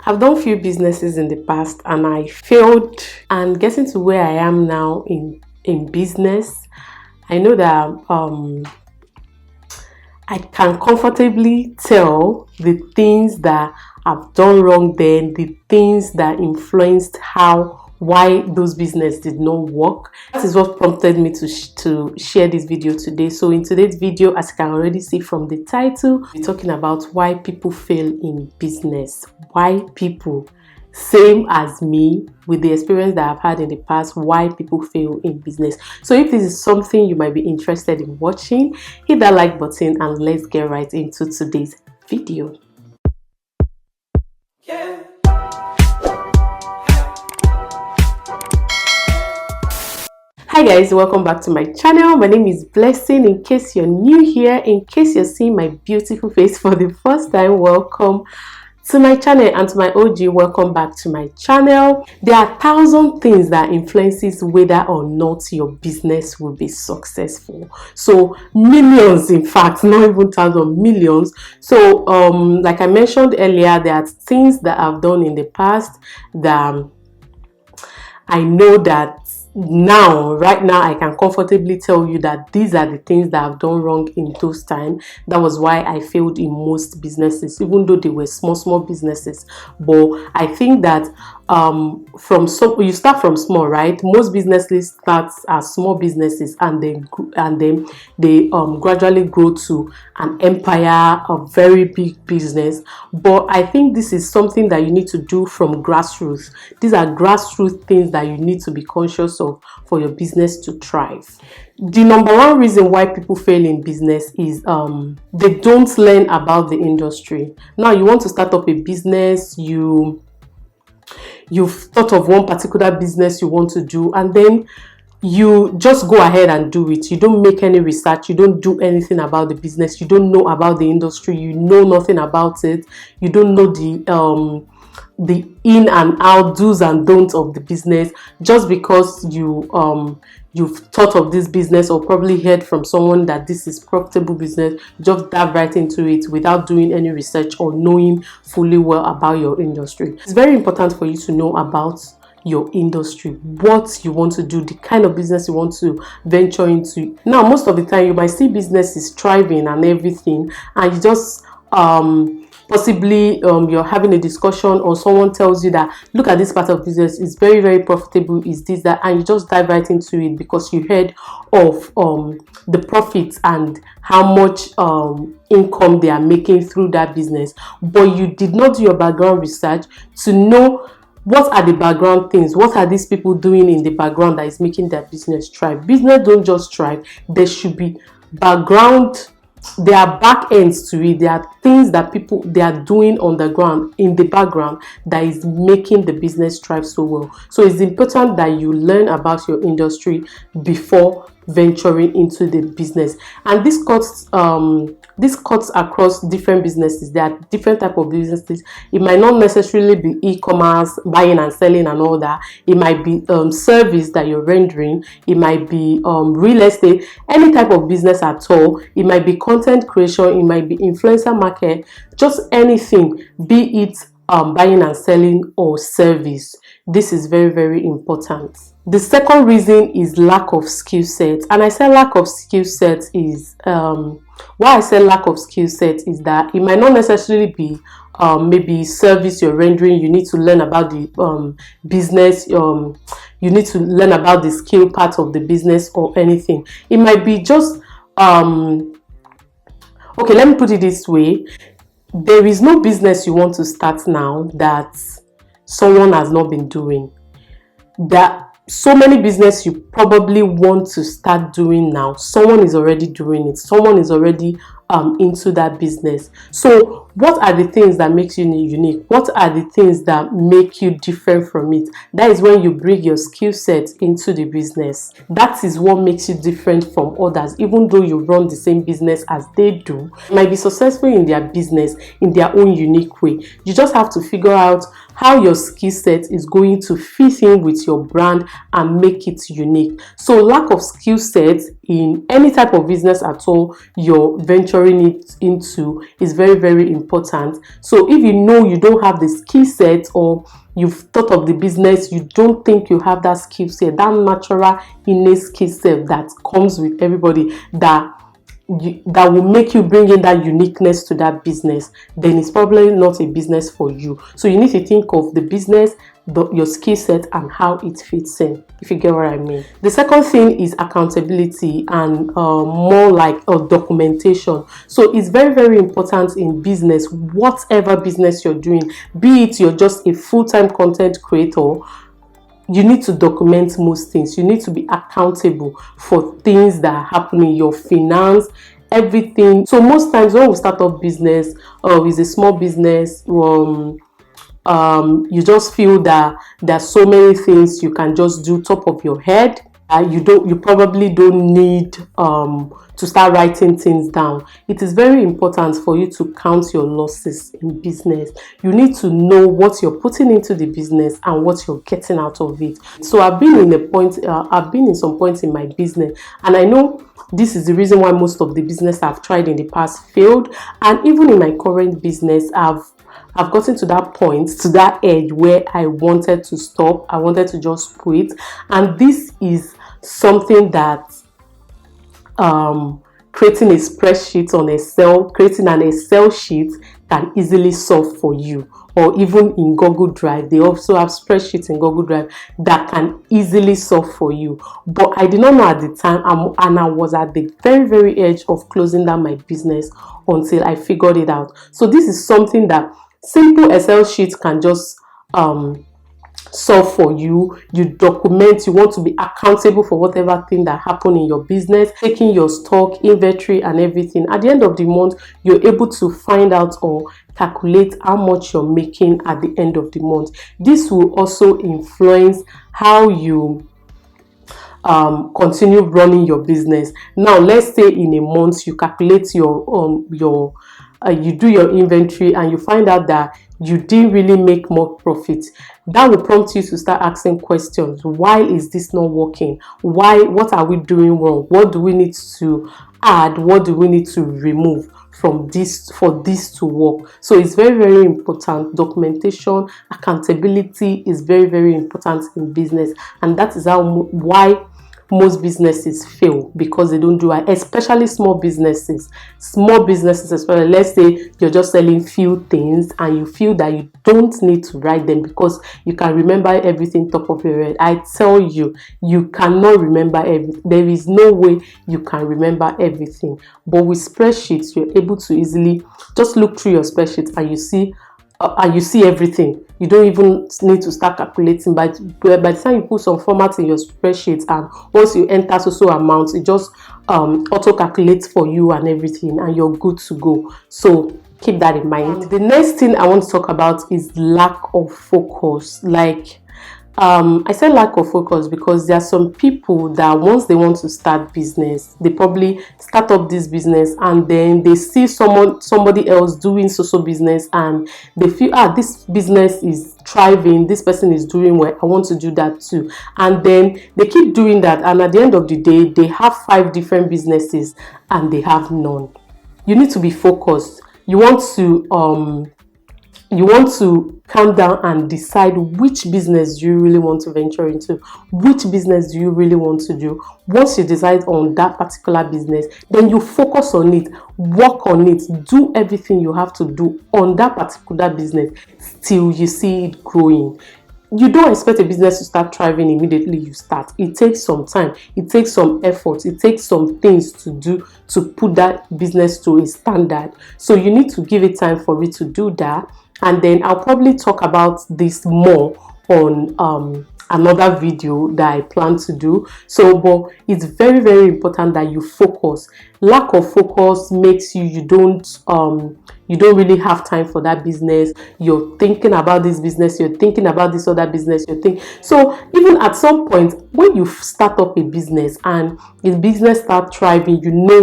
I've done few businesses in the past and I failed, and getting to where I am now in business, I know that I can comfortably tell the things that I've done wrong then, the things that influenced why those business did not work. That is what prompted me to share this video today. So in today's video, as you can already see from the title, we're talking about why people fail in business. Why people, same as me, with the experience that I've had in the past, why people fail in business. So if this is something you might be interested in watching, hit that like button and let's get right into today's video. Hi guys, welcome back to my channel. My name is Blessing. In case you're new here, in case you're seeing my beautiful face for the first time, welcome to my channel, and to my OG, welcome back to my channel. There are 1,000 things that influences whether or not your business will be successful. So millions, in fact, not even 1,000, millions. So like I mentioned earlier, there are things that I've done in the past that I know that right now I can comfortably tell you that these are the things that I've done wrong in those times. That was why I failed in most businesses, even though they were small businesses. But I think that you start from small, right? Most businesses start as small businesses and then they gradually grow to an empire, a very big business. But I think this is something that you need to do from grassroots. These are grassroots things that you need to be conscious of for your business to thrive. The number one reason why people fail in business is they don't learn about the industry. Now you want to start up a business, you've thought of one particular business you want to do, and then you just go ahead and do it. You don't make any research, you don't do anything about the business, you don't know about the industry, you know nothing about it, you don't know the in and out, do's and don'ts of the business. Just because you've thought of this business or probably heard from someone that this is profitable business, just dive right into it without doing any research or knowing fully well about your industry. It's very important for you to know about your industry, what you want to do, the kind of business you want to venture into. Now, most of the time you might see businesses thriving and everything, and you just possibly you're having a discussion or someone tells you that look at this part of business, is very profitable, is this, that, and you just dive right into it because you heard of the profits and how much income they are making through that business, but you did not do your background research to know what are the background things, what are these people doing in the background that is making their business thrive. Business don't just thrive, there should be background. There are back ends to it. There are things that they are doing on the ground, in the background, that is making the business thrive so well. So it's important that you learn about your industry before venturing into the business. And this cuts across different businesses. There are different type of businesses. It might not necessarily be e-commerce, buying and selling and all that. It might be service that you're rendering. It might be real estate, any type of business at all. It might be content creation. It might be influencer market, just anything, be it buying and selling or service. This is very important. The second reason is lack of skill set. And I say lack of skill set is why I say lack of skill set is that it might not necessarily be maybe service you're rendering. You need to learn about the business, you need to learn about the skill part of the business or anything. It might be just okay, let me put it this way. There is no business you want to start now that someone has not been doing. That so many business you probably want to start doing now, someone is already doing it, someone is already into that business. So what are the things that makes you unique? What are the things that make you different from it? That is when you bring your skill set into the business. That is what makes you different from others. Even though you run the same business as they do, you might be successful in their business in their own unique way. You just have to figure out how your skill set is going to fit in with your brand and make it unique. So lack of skill set in any type of business at all you're venturing it into is very, very important. important. So if you know you don't have the skill set, or you've thought of the business, you don't think you have that skill set, that natural innate skill set that comes with everybody, that will make you bring in that uniqueness to that business, then it's probably not a business for you. So you need to think of the business, your skill set, and how it fits in, if you get what I mean. The second thing is accountability, and more like documentation. So it's very, very important in business, whatever business you're doing, be it you're just a full-time content creator, you need to document most things. You need to be accountable for things that happen in your finance, everything. So most times when we start up business, it's a small business, you just feel that there's so many things you can just do top of your head. You probably don't need to start writing things down. It is very important for you to count your losses in business. You need to know what you're putting into the business and what you're getting out of it. So I've been in some points in my business, and I know this is the reason why most of the business I've tried in the past failed. And even in my current business, I've gotten to that point, to that edge where I wanted to stop. I wanted to just quit. And this is something that creating a spreadsheet on Excel, creating an Excel sheet can easily solve for you. Or even in Google Drive, they also have spreadsheets in Google Drive that can easily solve for you. But I did not know at the time, and I was at the very, very edge of closing down my business until I figured it out. So this is something that simple Excel sheets can just solve for you. You document, you want to be accountable for whatever thing that happened in your business, taking your stock, inventory, and everything. At the end of the month, you're able to find out or calculate how much you're making at the end of the month. This will also influence how you continue running your business. Now, let's say in a month you calculate you do your inventory and you find out that you didn't really make more profit. That will prompt you to start asking questions. Why is this not working? What are we doing wrong? What do we need to add? What do we need to remove from this for this to work? So it's very, very important. Documentation, accountability is very, very important in business, and that is why most businesses fail, because they don't do it, especially small businesses, especially. Let's say you're just selling few things and you feel that you don't need to write them because you can remember everything top of your head. I tell you, you cannot remember everything. There is no way you can remember everything. But with spreadsheets, you're able to easily just look through your spreadsheets and you see everything. You don't even need to start calculating. By the time you put some format in your spreadsheet, and once you enter so amount, it just auto calculates for you and everything, and you're good to go. So keep that in mind. The next thing I want to talk about is lack of focus. I say lack of focus because there are some people that once they want to start business, they probably start up this business and then they see somebody else doing social business and they feel, this business is thriving, this person is doing well, I want to do that too. And then they keep doing that, and at the end of the day, they have 5 different businesses and they have none. You need to be focused. You want to calm down and decide which business you really want to venture into, which business do you really want to do. Once you decide on that particular business, then you focus on it, work on it, do everything you have to do on that particular business till you see it growing. You don't expect a business to start thriving immediately you start. It takes some time, it takes some effort, it takes some things to do to put that business to a standard. So you need to give it time for it to do that. And then I'll probably talk about this more on another video that I plan to do. So, but it's very, very important that you focus. Lack of focus makes you don't really have time for that business. You're thinking about this business, you're thinking about this other business, so even at some point when you start up a business and the business start thriving,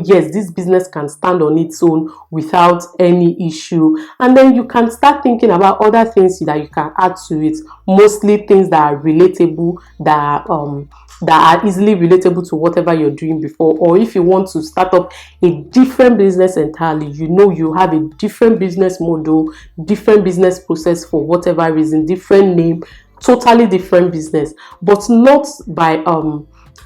yes, this business can stand on its own without any issue, and then you can start thinking about other things that you can add to it, mostly things that are relatable, that are easily relatable to whatever you're doing before. Or if you want to start up up a different business entirely. You know, you have a different business model, different business process for whatever reason, different name, totally different business, but not by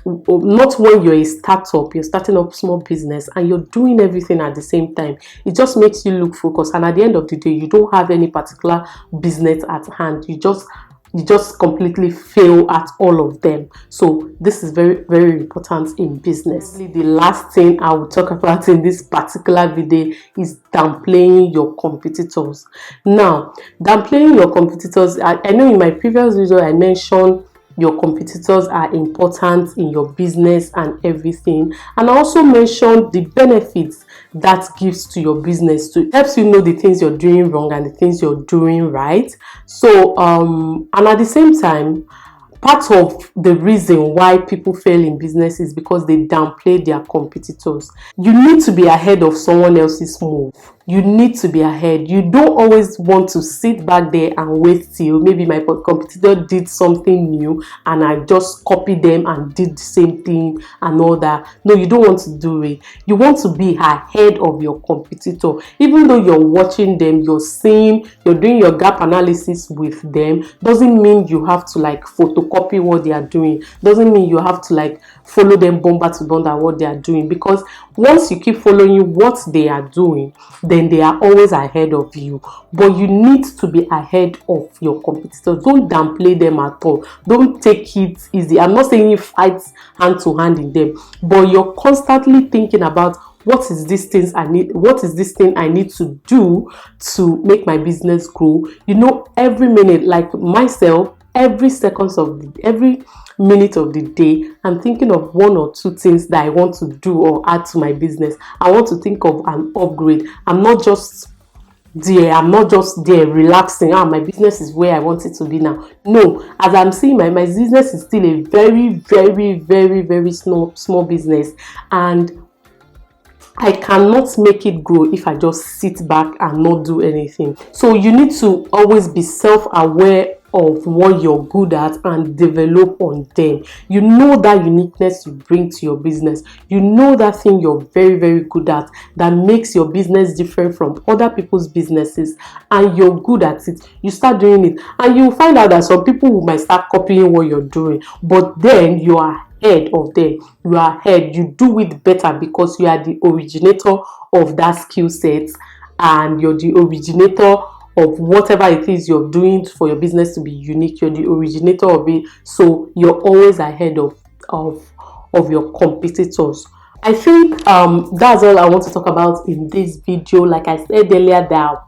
not when you're a startup, you're starting up small business and you're doing everything at the same time. It just makes you look focused, and at the end of the day, you don't have any particular business at hand. You just completely fail at all of them. So this is very, very important in business. The last thing I will talk about in this particular video is downplaying your competitors. Now, downplaying your competitors, I know in my previous video I mentioned your competitors are important in your business and everything, and I also mentioned the benefits that gives to your business, to helps you know the things you're doing wrong and the things you're doing right. So and at the same time, part of the reason why people fail in business is because they downplay their competitors. You need to be ahead of someone else's move. You need to be ahead. You don't always want to sit back there and wait till maybe my competitor did something new and I just copied them and did the same thing and all that. No, you don't want to do it. You want to be ahead of your competitor. Even though you're watching them, you're seeing, you're doing your gap analysis with them, doesn't mean you have to like photocopy what they are doing. Doesn't mean you have to like follow them bomber to bomber what they are doing, because once you keep following what they are doing, then they are always ahead of you. But you need to be ahead of your competitors. Don't downplay them at all. Don't take it easy. I'm not saying you fight hand to hand in them, but you're constantly thinking about what is this thing I need to do to make my business grow. You know, every minute, like myself, every minute of the day, I'm thinking of one or two things that I want to do or add to my business. I want to think of an upgrade. I'm not just there relaxing. My business is where I want it to be now. No, as I'm seeing, my business is still a very, very, very, very small business, and I cannot make it grow if I just sit back and not do anything. So you need to always be self-aware of what you're good at and develop on them. You know that uniqueness you bring to your business. You know that thing you're very, very good at that makes your business different from other people's businesses, and you're good at it. You start doing it, and you'll find out that some people might start copying what you're doing, but then you are ahead of them. You are ahead. You do it better because you are the originator of that skill set, and you're the originator of whatever it is you're doing for your business to be unique. You're the originator of it, so you're always ahead of your competitors. I think that's all I want to talk about in this video. Like I said earlier, there are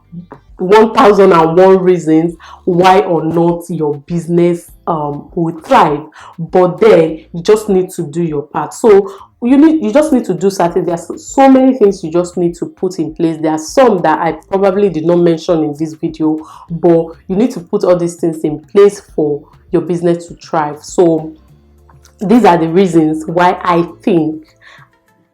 1001 reasons why or not your business will thrive, but then you just need to do your part. So you just need to do something. There's so many things you just need to put in place. There are some that I probably did not mention in this video, but you need to put all these things in place for your business to thrive. So these are the reasons why I think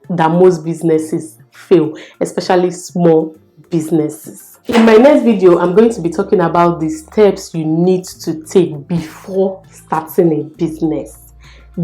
that most businesses fail, especially small businesses. In my next video, I'm going to be talking about the steps you need to take before starting a business.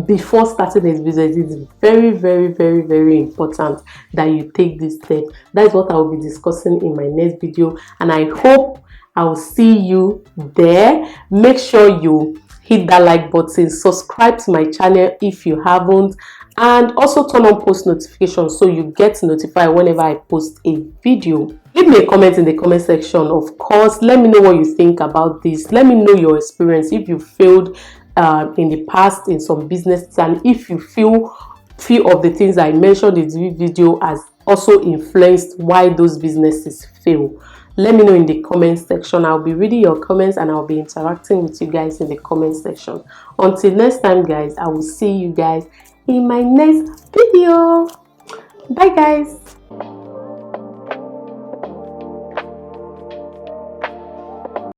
Before starting a business, it's very, very, very, very important that you take this step. That is what I will be discussing in my next video, and I hope I will see you there. Make sure you hit that like button, subscribe to my channel if you haven't, and also turn on post notifications so you get notified whenever I post a video. Leave me a comment in the comment section, of course. Let me know what you think about this. Let me know your experience, if you failed in the past in some businesses, and if you feel few of the things I mentioned in the video has also influenced why those businesses fail. Let me know in the comment section. I'll be reading your comments and I'll be interacting with you guys in the comment section. Until next time, guys, I will see you guys in my next video. Bye, guys.